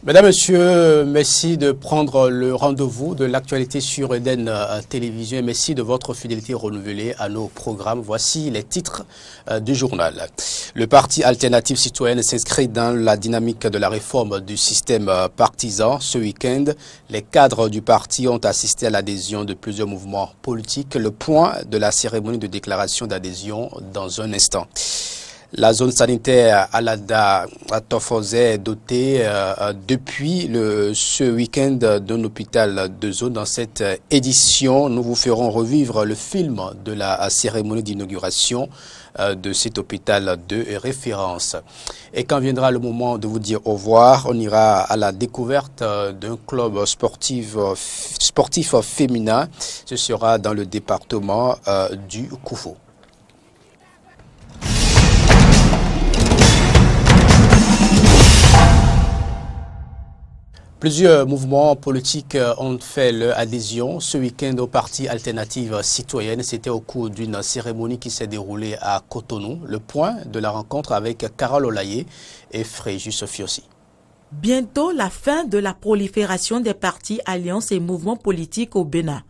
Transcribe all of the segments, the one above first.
Mesdames, Messieurs, merci de prendre le rendez-vous de l'actualité sur Eden Télévision et merci de votre fidélité renouvelée à nos programmes. Voici les titres du journal. Le Parti Alternative Citoyenne s'inscrit dans la dynamique de la réforme du système partisan. Ce week-end, les cadres du parti ont assisté à l'adhésion de plusieurs mouvements politiques. Le point de la cérémonie de déclaration d'adhésion dans un instant. La zone sanitaire Alada à Tofose est dotée depuis ce week-end d'un hôpital de zone. Dans cette édition, nous vous ferons revivre le film de la cérémonie d'inauguration de cet hôpital de référence. Et quand viendra le moment de vous dire au revoir, on ira à la découverte d'un club sportif féminin. Ce sera dans le département du Koufo. Plusieurs mouvements politiques ont fait leur adhésion ce week-end au Parti Alternative Citoyenne. C'était au cours d'une cérémonie qui s'est déroulée à Cotonou. Le point de la rencontre avec Carole Olaye et Fréjus Fiossi. Bientôt la fin de la prolifération des partis, alliances et mouvements politiques au Bénin.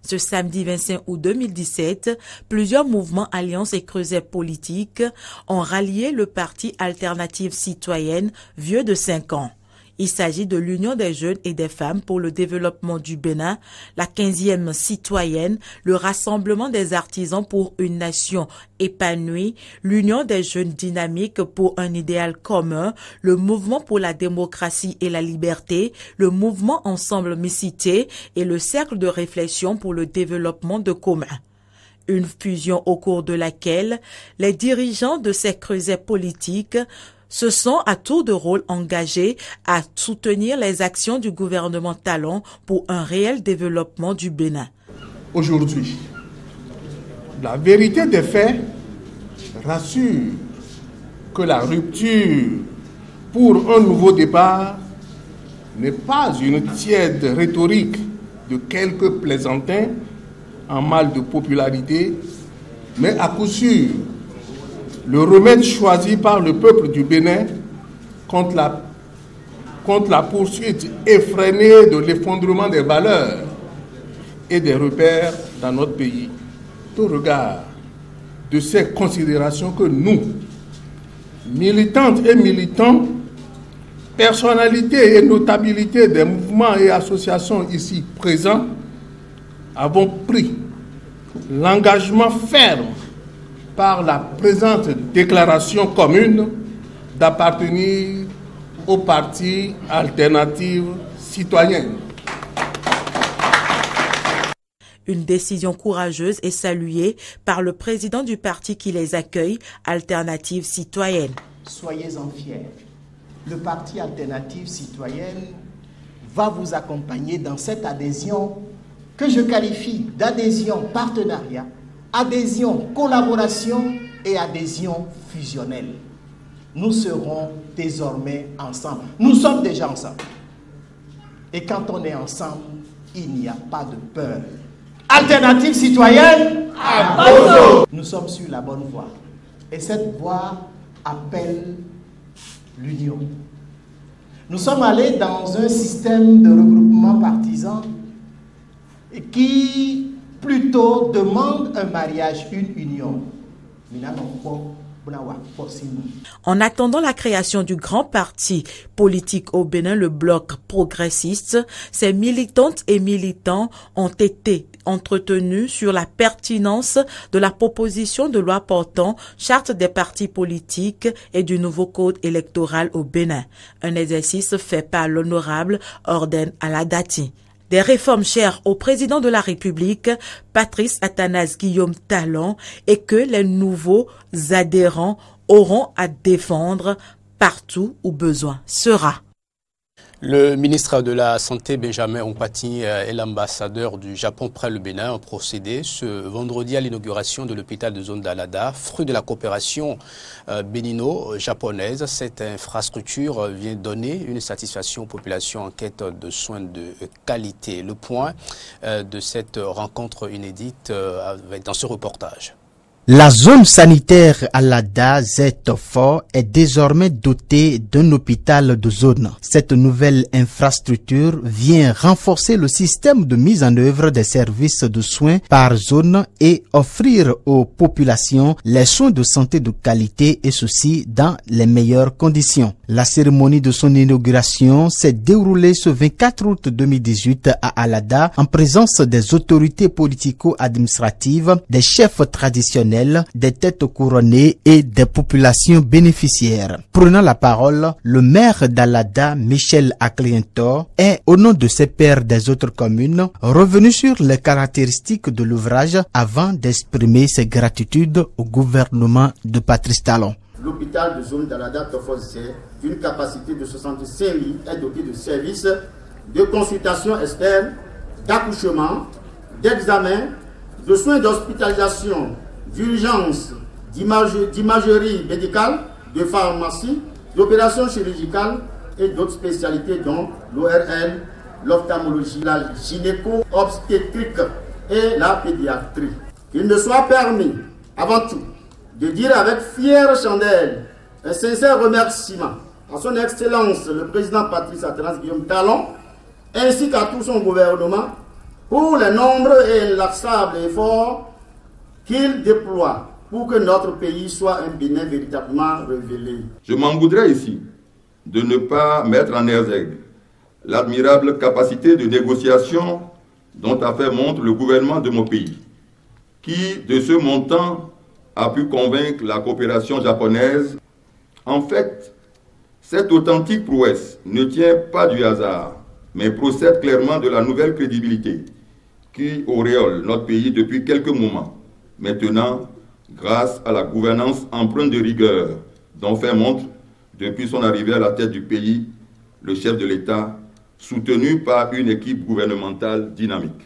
Ce samedi 25 août 2017, plusieurs mouvements, alliances et creusets politiques ont rallié le Parti Alternative Citoyenne vieux de 5 ans. Il s'agit de l'Union des jeunes et des femmes pour le développement du Bénin, la 15e citoyenne, le Rassemblement des artisans pour une nation épanouie, l'Union des jeunes dynamiques pour un idéal commun, le Mouvement pour la démocratie et la liberté, le Mouvement Ensemble Mixité et le Cercle de réflexion pour le développement de commun. Une fusion au cours de laquelle les dirigeants de ces creusets politiques se sont à tour de rôle engagés à soutenir les actions du gouvernement Talon pour un réel développement du Bénin. Aujourd'hui, la vérité des faits rassure que la rupture pour un nouveau départ n'est pas une tiède rhétorique de quelques plaisantins en mal de popularité, mais à coup sûr, le remède choisi par le peuple du Bénin contre la poursuite effrénée de l'effondrement des valeurs et des repères dans notre pays. Au regard de ces considérations que nous, militantes et militants, personnalités et notabilités des mouvements et associations ici présents, avons pris l'engagement ferme par la présente déclaration commune d'appartenir au Parti Alternative Citoyenne. Une décision courageuse est saluée par le président du parti qui les accueille, Alternative Citoyenne. Soyez-en fiers. Le Parti Alternative Citoyenne va vous accompagner dans cette adhésion que je qualifie d'adhésion partenariat, adhésion, collaboration et adhésion fusionnelle. Nous serons désormais ensemble. Nous sommes déjà ensemble. Et quand on est ensemble, il n'y a pas de peur. Alternative citoyenne, nous sommes sur la bonne voie. Et cette voie appelle l'union. Nous sommes allés dans un système de regroupement partisan qui plutôt demande un mariage, une union. En attendant la création du grand parti politique au Bénin, le bloc progressiste, ses militantes et militants ont été entretenus sur la pertinence de la proposition de loi portant charte des partis politiques et du nouveau code électoral au Bénin. Un exercice fait par l'honorable Orden Aladati. Des réformes chères au président de la République, Patrice Athanase Guillaume Talon, et que les nouveaux adhérents auront à défendre partout où besoin sera. Le ministre de la Santé, Benjamin Ompati, et l'ambassadeur du Japon près le Bénin ont procédé ce vendredi à l'inauguration de l'hôpital de zone d'Alada, fruit de la coopération bénino-japonaise. Cette infrastructure vient donner une satisfaction aux populations en quête de soins de qualité. Le point de cette rencontre inédite dans ce reportage. La zone sanitaire Alada Z-Tofo est désormais dotée d'un hôpital de zone. Cette nouvelle infrastructure vient renforcer le système de mise en œuvre des services de soins par zone et offrir aux populations les soins de santé de qualité et ceci dans les meilleures conditions. La cérémonie de son inauguration s'est déroulée ce 24 août 2018 à Alada en présence des autorités politico-administratives, des chefs traditionnels, des têtes couronnées et des populations bénéficiaires. Prenant la parole, le maire d'Alada, Michel Akliento, est, au nom de ses pairs des autres communes, revenu sur les caractéristiques de l'ouvrage avant d'exprimer ses gratitudes au gouvernement de Patrice Talon. L'hôpital de zone d'Alada Tofosé, d'une capacité de 65 lits, est doté de services de consultation externe, d'accouchement, d'examen, de soins d'hospitalisation, d'urgence, d'imagerie médicale, de pharmacie, d'opérations chirurgicales et d'autres spécialités dont l'ORL, l'ophtalmologie, la gynéco-obstétrique et la pédiatrie. Il me soit permis, avant tout, de dire avec fière chandelle un sincère remerciement à son Excellence le président Patrice Guillaume Talon ainsi qu'à tout son gouvernement pour les nombreux et inlassables efforts qu'il déploie pour que notre pays soit un Bénin véritablement révélé. Je m'en voudrais ici de ne pas mettre en exergue l'admirable capacité de négociation dont a fait montre le gouvernement de mon pays, qui, de ce montant, a pu convaincre la coopération japonaise. En fait, cette authentique prouesse ne tient pas du hasard, mais procède clairement de la nouvelle crédibilité qui auréole notre pays depuis quelques moments. Maintenant, grâce à la gouvernance empreinte de rigueur dont fait montre depuis son arrivée à la tête du pays, le chef de l'État, soutenu par une équipe gouvernementale dynamique.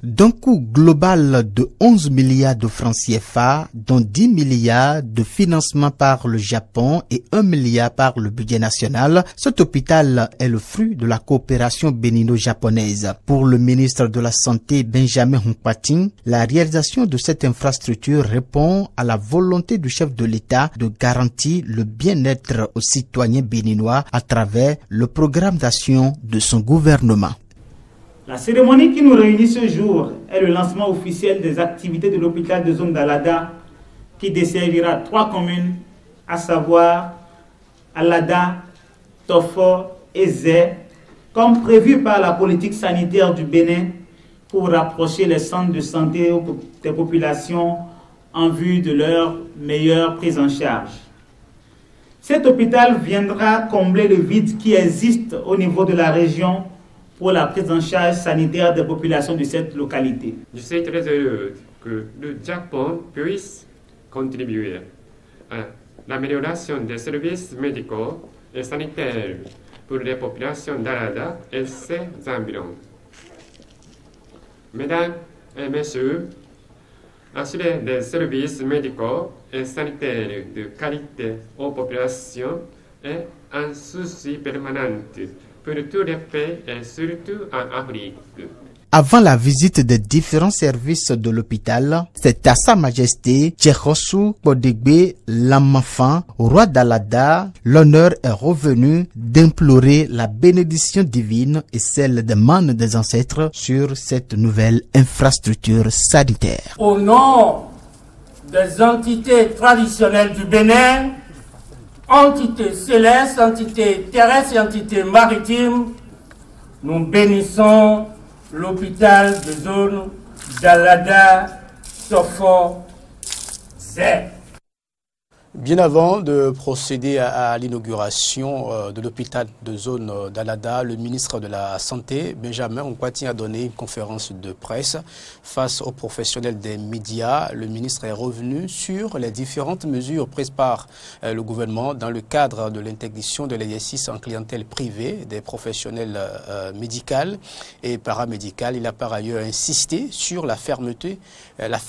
D'un coût global de 11 milliards de francs CFA, dont 10 milliards de financement par le Japon et 1 milliard par le budget national, cet hôpital est le fruit de la coopération bénino-japonaise. Pour le ministre de la Santé Benjamin Hunkpatin, la réalisation de cette infrastructure répond à la volonté du chef de l'État de garantir le bien-être aux citoyens béninois à travers le programme d'action de son gouvernement. La cérémonie qui nous réunit ce jour est le lancement officiel des activités de l'hôpital de zone d'Alada qui desservira 3 communes, à savoir Alada, Tofo et Zé, comme prévu par la politique sanitaire du Bénin pour rapprocher les centres de santé des populations en vue de leur meilleure prise en charge. Cet hôpital viendra combler le vide qui existe au niveau de la région pour la prise en charge sanitaire des populations de cette localité. Je suis très heureux que le Japon puisse contribuer à l'amélioration des services médicaux et sanitaires pour les populations d'Alada et ses environs. Mesdames et messieurs, assurer des services médicaux et sanitaires de qualité aux populations est un souci permanent pour tous les pays et surtout en Afrique. Avant la visite des différents services de l'hôpital, c'est à Sa Majesté Tcherosu Bodegbe Lamafan, roi d'Alada, l'honneur est revenu d'implorer la bénédiction divine et celle des manes des ancêtres sur cette nouvelle infrastructure sanitaire. Au nom des entités traditionnelles du Bénin, entités célestes, entités terrestres et entités maritimes, nous bénissons l'hôpital de zone d'Alada Tofo Zé. Bien avant de procéder à l'inauguration de l'hôpital de zone d'Alada, le ministre de la Santé, Benjamin Hunkpatin, a donné une conférence de presse face aux professionnels des médias. Le ministre est revenu sur les différentes mesures prises par le gouvernement dans le cadre de l'interdiction de l'exercice en clientèle privée des professionnels médicaux et paramédicaux. Il a par ailleurs insisté sur la ferme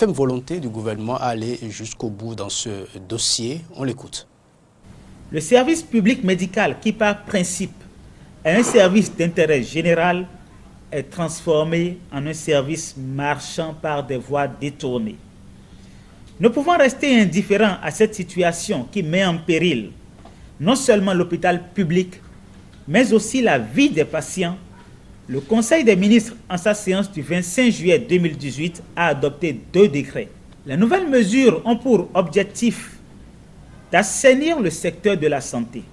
volonté du gouvernement à aller jusqu'au bout dans ce dossier. On l'écoute. Le service public médical, qui par principe est un service d'intérêt général, est transformé en un service marchand par des voies détournées. Ne pouvant rester indifférents à cette situation qui met en péril non seulement l'hôpital public, mais aussi la vie des patients, le Conseil des ministres, en sa séance du 25 juillet 2018, a adopté 2 décrets. Les nouvelles mesures ont pour objectif d'assainir le secteur de la santé.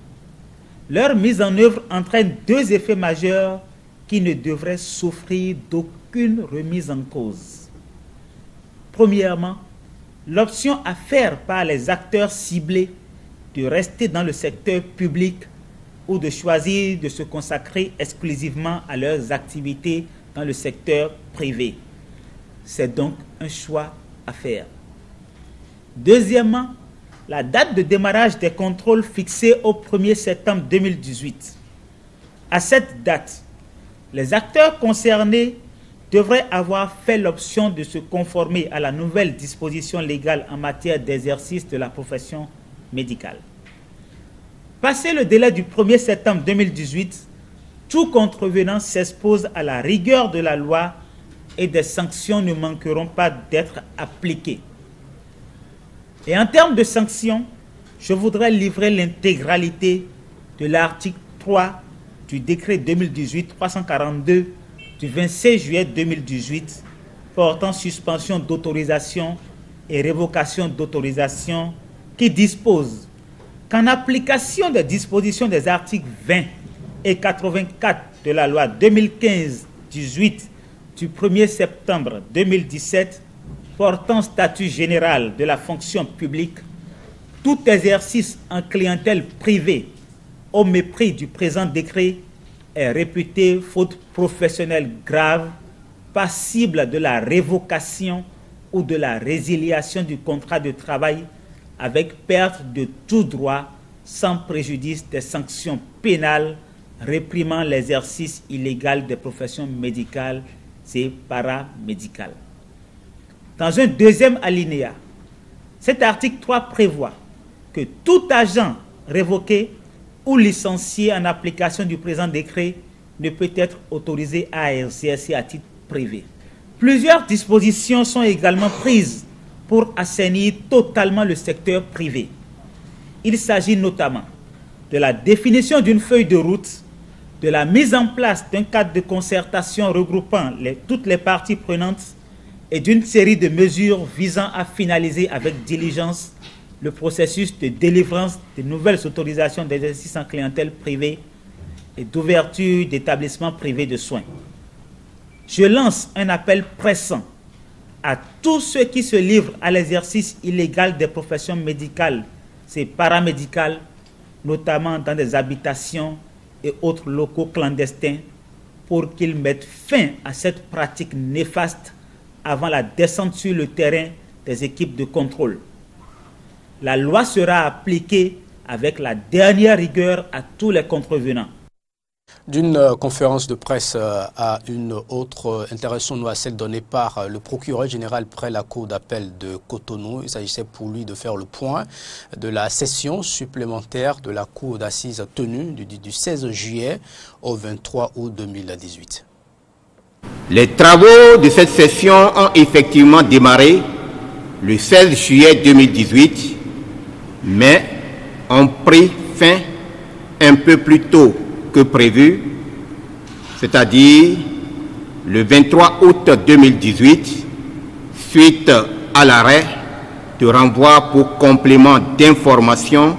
Leur mise en œuvre entraîne 2 effets majeurs qui ne devraient souffrir d'aucune remise en cause. Premièrement, l'option à faire par les acteurs ciblés de rester dans le secteur public ou de choisir de se consacrer exclusivement à leurs activités dans le secteur privé. C'est donc un choix à faire. Deuxièmement, la date de démarrage des contrôles fixée au 1er septembre 2018. À cette date, les acteurs concernés devraient avoir fait l'option de se conformer à la nouvelle disposition légale en matière d'exercice de la profession médicale. Passé le délai du 1er septembre 2018, tout contrevenant s'expose à la rigueur de la loi et des sanctions ne manqueront pas d'être appliquées. Et en termes de sanctions, je voudrais livrer l'intégralité de l'article 3 du décret 2018-342 du 26 juillet 2018 portant suspension d'autorisation et révocation d'autorisation qui dispose qu'en application des dispositions des articles 20 et 84 de la loi 2015-18 du 1er septembre 2017 portant statut général de la fonction publique, tout exercice en clientèle privée au mépris du présent décret est réputé faute professionnelle grave, passible de la révocation ou de la résiliation du contrat de travail avec perte de tout droit sans préjudice des sanctions pénales réprimant l'exercice illégal des professions médicales et paramédicales. Dans un deuxième alinéa, cet article 3 prévoit que tout agent révoqué ou licencié en application du présent décret ne peut être autorisé à exercer à titre privé. Plusieurs dispositions sont également prises pour assainir totalement le secteur privé. Il s'agit notamment de la définition d'une feuille de route, de la mise en place d'un cadre de concertation regroupant toutes les parties prenantes et d'une série de mesures visant à finaliser avec diligence le processus de délivrance de nouvelles autorisations d'exercice en clientèle privée et d'ouverture d'établissements privés de soins. Je lance un appel pressant à tous ceux qui se livrent à l'exercice illégal des professions médicales et paramédicales, notamment dans des habitations et autres locaux clandestins, pour qu'ils mettent fin à cette pratique néfaste avant la descente sur le terrain des équipes de contrôle. La loi sera appliquée avec la dernière rigueur à tous les contrevenants. D'une conférence de presse à une autre, intéressons-nous à celle donnée par le procureur général près la Cour d'appel de Cotonou. Il s'agissait pour lui de faire le point de la session supplémentaire de la Cour d'assises tenue du 16 juillet au 23 août 2018. Les travaux de cette session ont effectivement démarré le 16 juillet 2018, mais ont pris fin un peu plus tôt que prévu, c'est-à-dire le 23 août 2018, suite à l'arrêt de renvoi pour complément d'information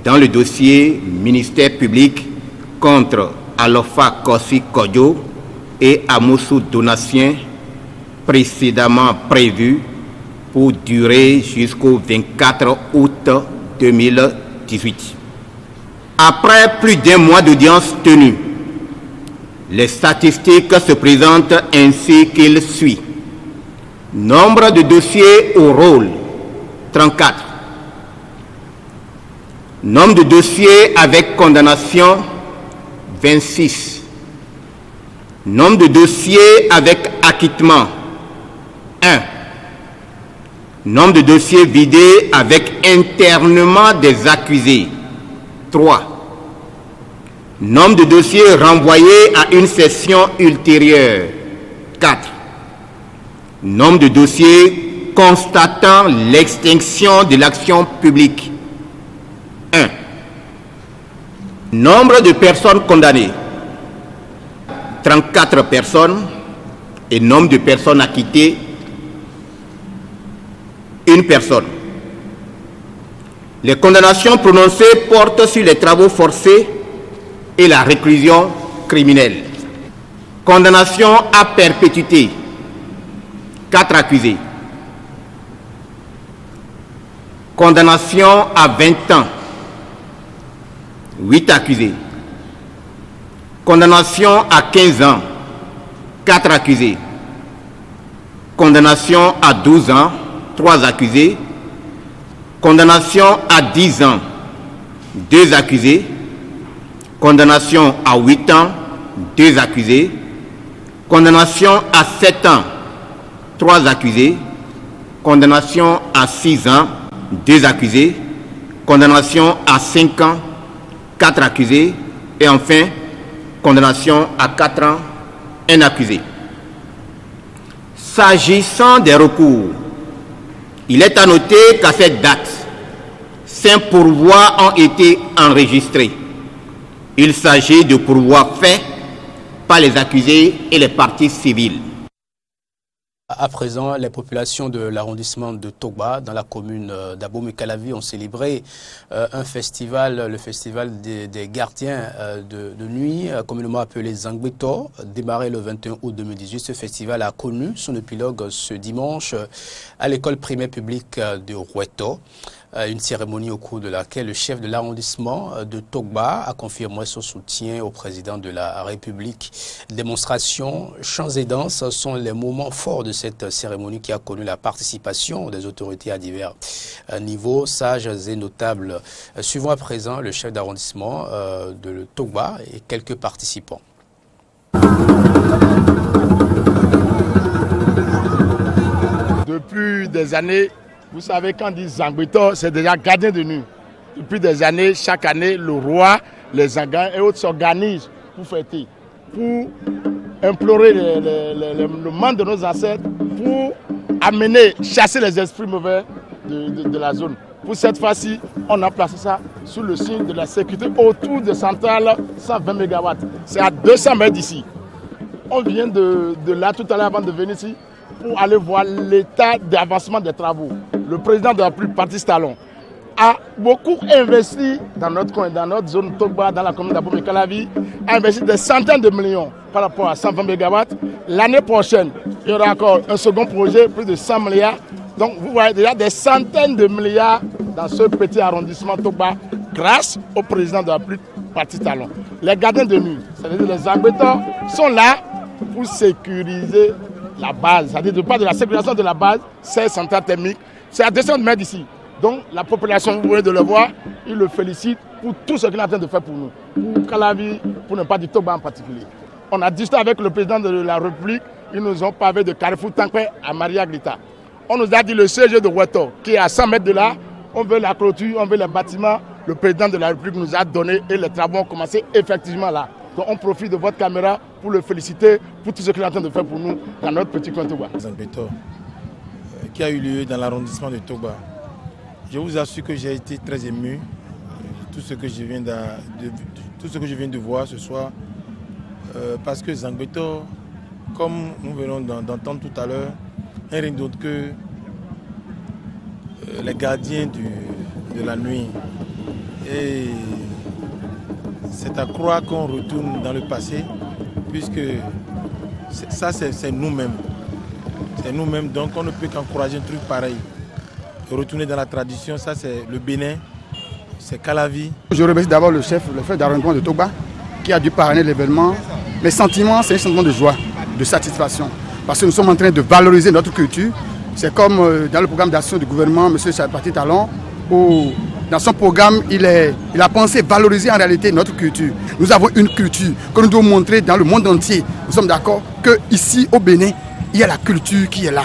dans le dossier ministère public contre Alofa Kossi Kodjo et Amoussou Donatien, précédemment prévu pour durer jusqu'au 24 août 2018. Après plus d'1 mois d'audience tenue, les statistiques se présentent ainsi qu'il suit. Nombre de dossiers au rôle, 34. Nombre de dossiers avec condamnation, 26. Nombre de dossiers avec acquittement, 1. Nombre de dossiers vidés avec internement des accusés, 3. Nombre de dossiers renvoyés à une session ultérieure, 4. Nombre de dossiers constatant l'extinction de l'action publique. 1. Nombre de personnes condamnées, 34 personnes, et nombre de personnes acquittées, 1 personne. Les condamnations prononcées portent sur les travaux forcés et la réclusion criminelle. Condamnation à perpétuité, 4 accusés. Condamnation à 20 ans, 8 accusés. Condamnation à 15 ans, 4 accusés. Condamnation à 12 ans, 3 accusés. Condamnation à 10 ans, 2 accusés. Condamnation à 8 ans, 2 accusés. Condamnation à 7 ans, 3 accusés. Condamnation à 6 ans, 2 accusés. Condamnation à 5 ans, 4 accusés. Et enfin, condamnation à 4 ans, 1 accusé. S'agissant des recours, il est à noter qu'à cette date, 5 pourvois ont été enregistrés. Il s'agit de pourvois faits par les accusés et les parties civiles. À présent, les populations de l'arrondissement de Togba, dans la commune d'Abomey-Calavi, ont célébré un festival, le festival des gardiens de nuit, communément appelé Zangbeto, démarré le 21 août 2018. Ce festival a connu son épilogue ce dimanche à l'école primaire publique de Roueto. Une cérémonie au cours de laquelle le chef de l'arrondissement de Togba a confirmé son soutien au président de la République. Démonstrations, chants et danses sont les moments forts de cette cérémonie qui a connu la participation des autorités à divers niveaux, sages et notables. Suivons à présent le chef d'arrondissement de Togba et quelques participants. Depuis des années, vous savez, quand on dit Zangbeto, c'est déjà gardien de nuit. Depuis des années, chaque année, le roi, les Angans et autres s'organisent pour fêter, pour implorer le monde de nos ancêtres, pour amener, chasser les esprits mauvais de la zone. Pour cette fois-ci, on a placé ça sous le signe de la sécurité autour de centrales 120 MW. C'est à 200 mètres d'ici. On vient de là tout à l'heure avant de venir ici pour aller voir l'état d'avancement des travaux. Le président de la République, Patrice Talon, a beaucoup investi dans notre coin, dans notre zone Togba, dans la commune d'Abomey-Calavi, a investi des centaines de millions par rapport à 120 MW. L'année prochaine, il y aura encore un second projet, plus de 100 milliards. Donc vous voyez déjà des centaines de milliards dans ce petit arrondissement Togba, grâce au président de la République, Patrice Talon. Les gardiens de nuit, c'est-à-dire les Zangbeto, sont là pour sécuriser la base, c'est-à-dire de part de la sécurisation de la base, c'est centrale thermique, c'est à 200 mètres d'ici. Donc la population, vous venez de le voir, il le félicite pour tout ce qu'il est en train de faire pour nous, pour Calavi, pour ne pas dire Togba en particulier. On a discuté avec le président de la République, ils nous ont parlé de Carrefour Tankwe à Maria Glita. On nous a dit le CG de Roueto, qui est à 100 mètres de là, on veut la clôture, on veut les bâtiments, le président de la République nous a donné et les travaux ont commencé effectivement là. Donc on profite de votre caméra pour le féliciter pour tout ce qu'il est en train de faire pour nous dans notre petit coin Togba. Zangbeto, qui a eu lieu dans l'arrondissement de Togba. Je vous assure que j'ai été très ému de tout ce que je viens de voir ce soir, parce que Zangbeto, comme nous venons d'entendre tout à l'heure, n'est rien d'autre que les gardiens de la nuit. Et c'est à croire qu'on retourne dans le passé, puisque ça c'est nous-mêmes. C'est nous-mêmes, donc on ne peut qu'encourager un truc pareil. Retourner dans la tradition, ça c'est le Bénin, c'est Calavi. Je remercie d'abord le chef d'arrondissement de Togba qui a dû parrainer l'événement. Les sentiments, c'est un sentiment de joie, de satisfaction, parce que nous sommes en train de valoriser notre culture. C'est comme dans le programme d'action du gouvernement, M. Patrice Talon, où dans son programme, il a pensé valoriser en réalité notre culture. Nous avons une culture que nous devons montrer dans le monde entier. Nous sommes d'accord qu'ici au Bénin, il y a la culture qui est là.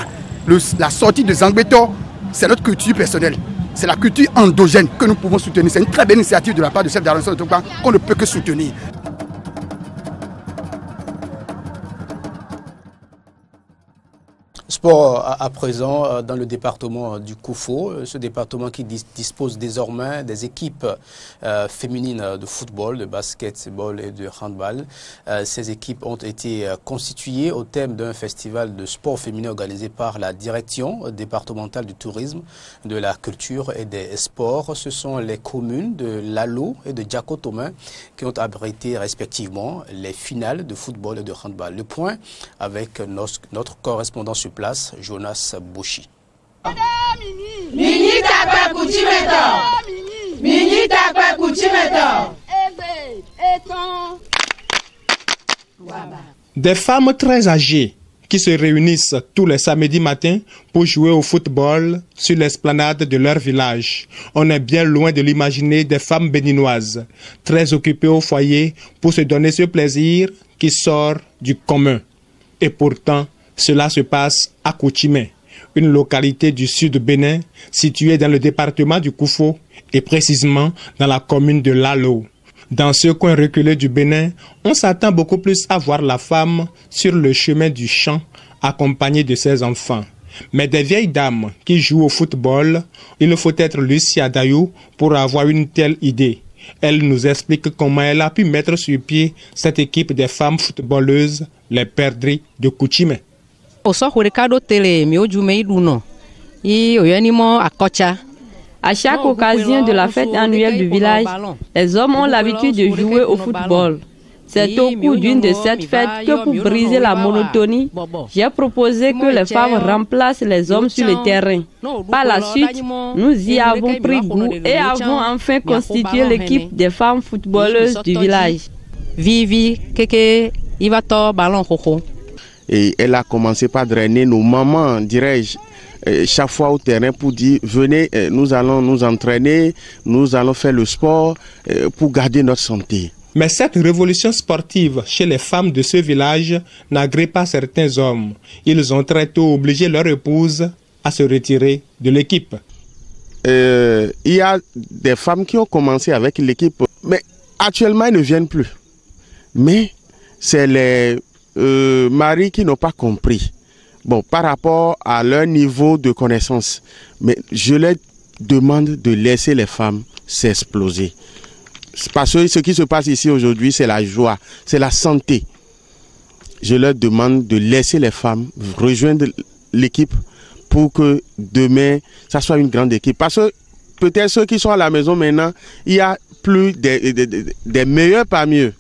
La sortie de Zangbeto, c'est notre culture personnelle. C'est la culture endogène que nous pouvons soutenir. C'est une très belle initiative de la part du chef d'arrondissement de Togba qu'on ne peut que soutenir. Sport à présent dans le département du Koufo, ce département qui dispose désormais des équipes féminines de football, de basketball et de handball. Ces équipes ont été constituées au thème d'un festival de sport féminin organisé par la direction départementale du tourisme, de la culture et des sports. Ce sont les communes de Lalo et de Diakotomin qui ont abrité respectivement les finales de football et de handball. Le point avec notre correspondant sur place, Jonas Bouchi. Des femmes très âgées qui se réunissent tous les samedis matins pour jouer au football sur l'esplanade de leur village. On est bien loin de l'imaginer des femmes béninoises, très occupées au foyer pour se donner ce plaisir qui sort du commun. Et pourtant, cela se passe à Kouchimé, une localité du sud du Bénin, située dans le département du Koufo et précisément dans la commune de Lalo. Dans ce coin reculé du Bénin, on s'attend beaucoup plus à voir la femme sur le chemin du champ, accompagnée de ses enfants. Mais des vieilles dames qui jouent au football, il faut être Lucia Dayou pour avoir une telle idée. Elle nous explique comment elle a pu mettre sur pied cette équipe des femmes footballeuses, les perdrix de Kouchimé. À chaque occasion de la fête annuelle du village, les hommes ont l'habitude de jouer au football. C'est au cours d'une de ces fêtes que pour briser la monotonie, j'ai proposé que les femmes remplacent les hommes sur le terrain. Par la suite, nous y avons pris goût et avons enfin constitué l'équipe des femmes footballeuses du village. Vivi, Keke, Ivato, Ballon, Koko. Et elle a commencé par drainer nos mamans, dirais-je, chaque fois au terrain pour dire venez, nous allons nous entraîner, nous allons faire le sport pour garder notre santé. Mais cette révolution sportive chez les femmes de ce village n'agrée pas certains hommes. Ils ont très tôt obligé leur épouse à se retirer de l'équipe. Il y a des femmes qui ont commencé avec l'équipe, mais actuellement elles ne viennent plus. Mais c'est les maris qui n'ont pas compris. Bon, par rapport à leur niveau de connaissance, mais je leur demande de laisser les femmes s'exploser. Parce que ce qui se passe ici aujourd'hui, c'est la joie, c'est la santé. Je leur demande de laisser les femmes rejoindre l'équipe pour que demain, ça soit une grande équipe. Parce que peut-être ceux qui sont à la maison maintenant, il y a plus des meilleurs parmi eux.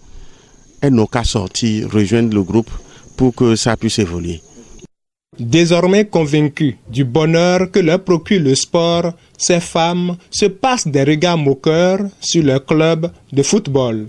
Elles n'ont qu'à sortir, rejoindre le groupe pour que ça puisse évoluer. Désormais convaincus du bonheur que leur procure le sport, ces femmes se passent des regards moqueurs sur leur club de football.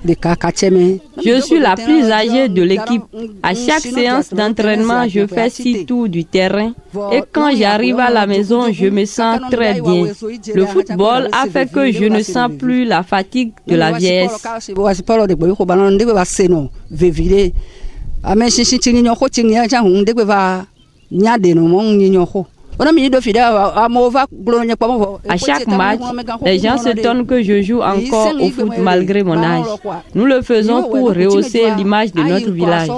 Je suis la plus âgée de l'équipe. À chaque séance d'entraînement, je fais 6 tours du terrain. Et quand j'arrive à la maison, je me sens très bien. Le football a fait que je ne sens plus la fatigue de la vieillesse. À chaque match, les gens s'étonnent que je joue encore au foot malgré mon âge. Nous le faisons pour rehausser l'image de notre village.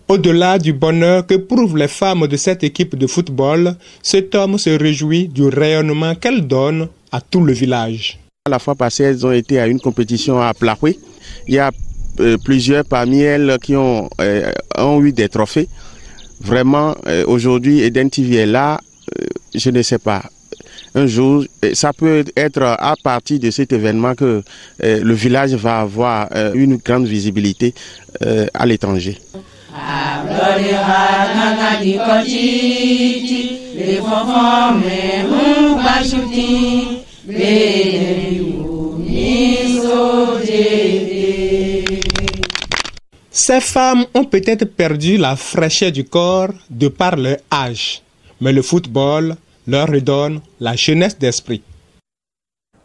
Au-delà du bonheur que prouvent les femmes de cette équipe de football, cet homme se réjouit du rayonnement qu'elle donne à tout le village. La fois passée, elles ont été à une compétition à Plahoué. Il y a plusieurs parmi elles qui ont eu des trophées. Vraiment, aujourd'hui, Eden TV est là, je ne sais pas. Un jour, ça peut être à partir de cet événement que le village va avoir une grande visibilité à l'étranger. Ces femmes ont peut-être perdu la fraîcheur du corps de par leur âge, mais le football leur redonne la jeunesse d'esprit.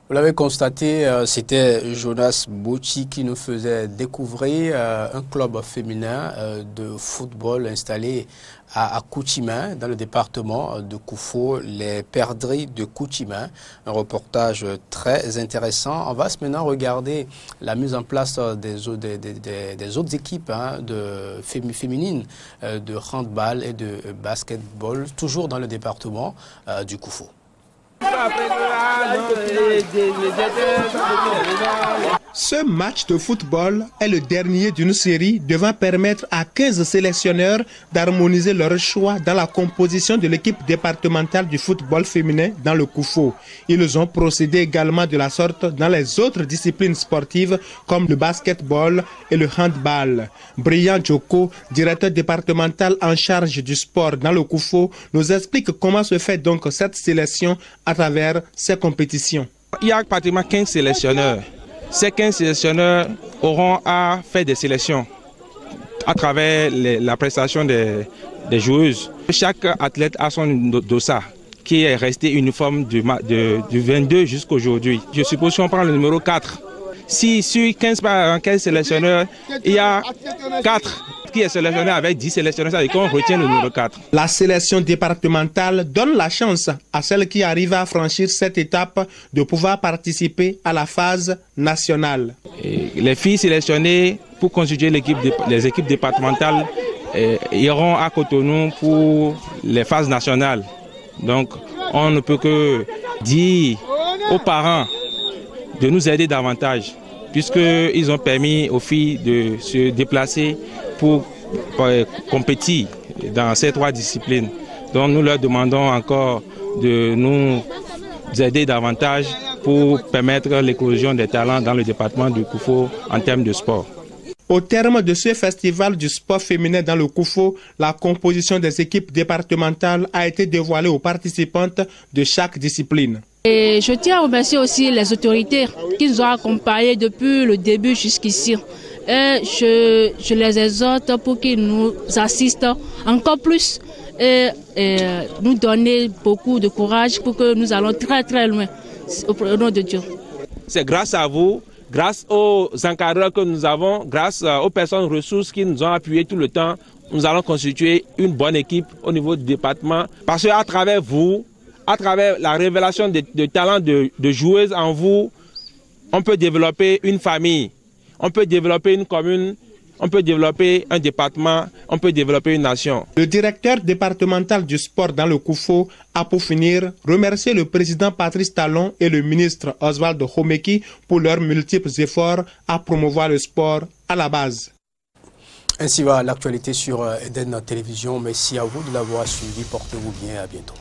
Vous l'avez constaté, c'était Jonas Bouchi qui nous faisait découvrir un club féminin de football installé à Kouchima, dans le département de Koufo, les perdrix de Kouchima. Un reportage très intéressant. On va maintenant regarder la mise en place des autres équipes féminines de handball et de basketball, toujours dans le département du Koufo. Ce match de football est le dernier d'une série devant permettre à 15 sélectionneurs d'harmoniser leur choix dans la composition de l'équipe départementale du football féminin dans le Koufo. Ils ont procédé également de la sorte dans les autres disciplines sportives comme le basketball et le handball. Brian Djoko, directeur départemental en charge du sport dans le Koufo, nous explique comment se fait donc cette sélection à travers ces compétitions. Il y a pratiquement 15 sélectionneurs. Ces 15 sélectionneurs auront à faire des sélections à travers la prestation des joueuses. Chaque athlète a son dossard qui est resté uniforme du 22 jusqu'à aujourd'hui. Je suppose qu'on prend le numéro 4. Si sur 15 sélectionneurs, il y a 4 qui est sélectionné avec 10 sélectionneurs, c'est-à-dire qu'on retient le numéro 4. La sélection départementale donne la chance à celles qui arrivent à franchir cette étape de pouvoir participer à la phase nationale. Et les filles sélectionnées pour constituer les équipes départementales iront à Cotonou pour les phases nationales. Donc on ne peut que dire aux parents de nous aider davantage, puisqu'ils ont permis aux filles de se déplacer pour compétir dans ces 3 disciplines. Donc nous leur demandons encore de nous aider davantage pour permettre l'éclosion des talents dans le département du Koufo en termes de sport. Au terme de ce festival du sport féminin dans le Koufo, la composition des équipes départementales a été dévoilée aux participantes de chaque discipline. Et je tiens à remercier aussi les autorités qui nous ont accompagnés depuis le début jusqu'ici. Et je les exhorte pour qu'ils nous assistent encore plus et nous donner beaucoup de courage pour que nous allons très très loin au nom de Dieu. C'est grâce à vous, grâce aux encadreurs que nous avons, grâce aux personnes ressources qui nous ont appuyés tout le temps, nous allons constituer une bonne équipe au niveau du département. Parce qu'à travers vous, à travers la révélation de talents de joueuses en vous, on peut développer une famille. On peut développer une commune, on peut développer un département, on peut développer une nation. Le directeur départemental du sport dans le Koufo a pour finir remercié le président Patrice Talon et le ministre Oswald Homeki pour leurs multiples efforts à promouvoir le sport à la base. Ainsi va l'actualité sur Eden Télévision. Merci à vous de l'avoir suivi. Portez-vous bien et à bientôt.